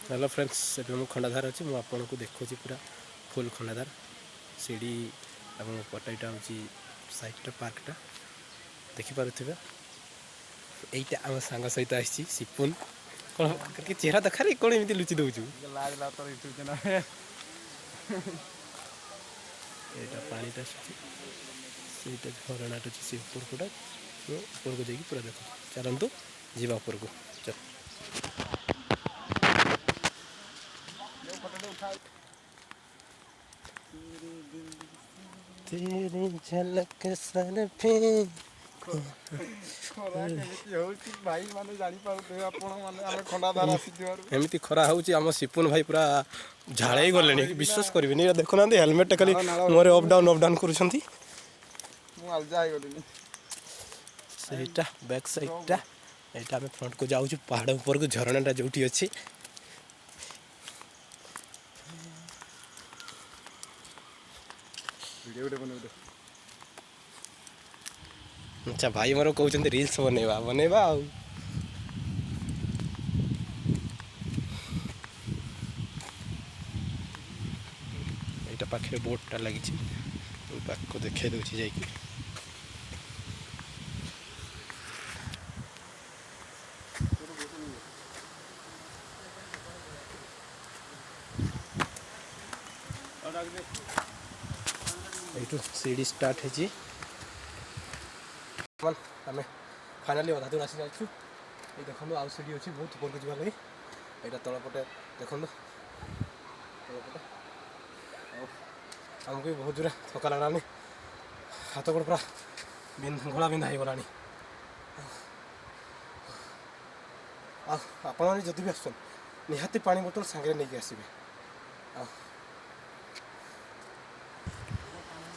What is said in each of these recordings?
Hello friends एबे मु खंडाधार अच्छी मुझे आपन को देखुची पूरा फुल खंडाधार सीढ़ी एवं पटाईटा हूँ साइट पार्कटा देखिपे यहीटा आम सांग सहित आसी सिपुन कौन चेहरा देखार कौन एमती लुचि दौचु यहाँ पाटा से झरणा से ऊपर को जाकि पूरा देख चलतु जा ऊपर को चल तेरी झलक सर पे एमती खरा होम सिपुन भाई पूरा झाड़े गले विश्वास करेंगे देखुना हेलमेट खाली मुहर अप डाउन करटा बैक साइडटा यहाँ आम फ्रंट को जाऊँ पहाड़ ऊपर को झरणाटा जो अच्छी अच्छा भाई मोर कहते रिल्स बनवा बनवा यहाँ पाखे बोटटा लगी पाख को देखा दूसरी जा सीढ़ी स्टार्ट है आम फाइनाली अधा दूर आसी जाऊँ ये देखो आउ सीढ़ी अच्छी बहुत ऊपर को जावा लगे यहाँ तलपटे देखो तलपटे आमको भी बहुत जोर थका लगलानी हाथ गोड़ पूरा घोड़ा बिंधा हो गलानी आप जदि भी आसन निहाती पानी बोतल सांगे नहीं आसबे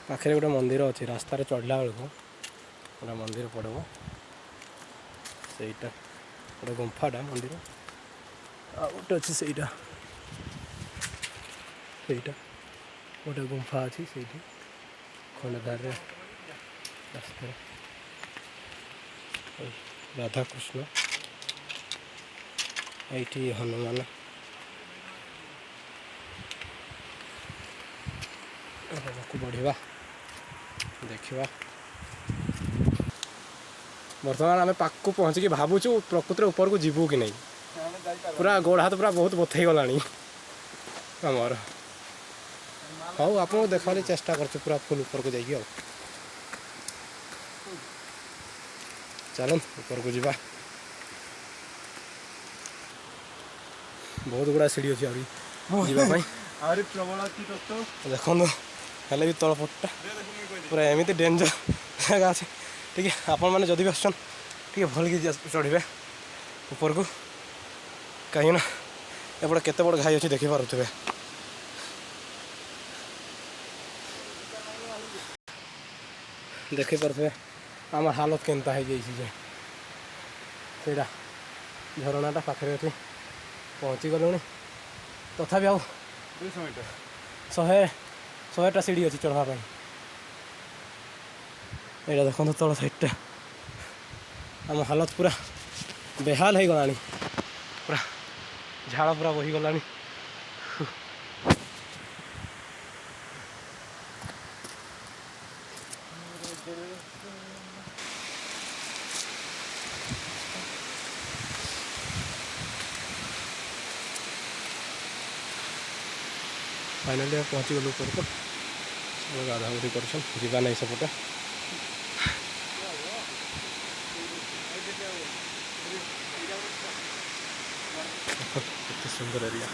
पाखे गोटे मंदिर अच्छी रास्तार चढ़ला बेलू गोटे मंदिर पड़ब सहीटा गोटे गुंफाटा मंदिर गोटे अच्छी सहीटा गोटे गुंफा अच्छी से खंडधार रास्ता राधा कृष्ण ये हनुमान बढ़िया देखा बर्तमान आम पाक को पहुँचिकी भावुँ प्रकृति ऊपर को जीवू कि नहीं पूरा गोड़ हाथ पूरा बहुत बथई गला आमर हाँ आपको देखा चेष्टा कर पूरा फुल ऊपर को जाइए चलो ऊपर को जीवा बहुत गुड़ा सीढ़ी अच्छी जावाई देखो हेल्ले भी तलपटा पूरा एमती डेंजर जगह अच्छे ठीक है आपण मैंने जदि भी आसन भल कि चढ़े ऊपर को कहीं ना एपटे केते बड़ घाई अच्छी देखिपे देखिपे आम हालत केनता है सेटा झरणाटा पाखे अच्छी पहुँची गलुणी तथापि आउ 200 मीटर 100टा सीढ़ी अच्छी चढ़ापी यहाँ देखो तल साइडटा आम हालत पूरा बेहाल हो गला पूरा झाड़ पूरा बही गला फाइनाली पहुँची गलु ऊपर को गाधा गुधी कर जीवा नहीं सेपटे सुंदर एरिया।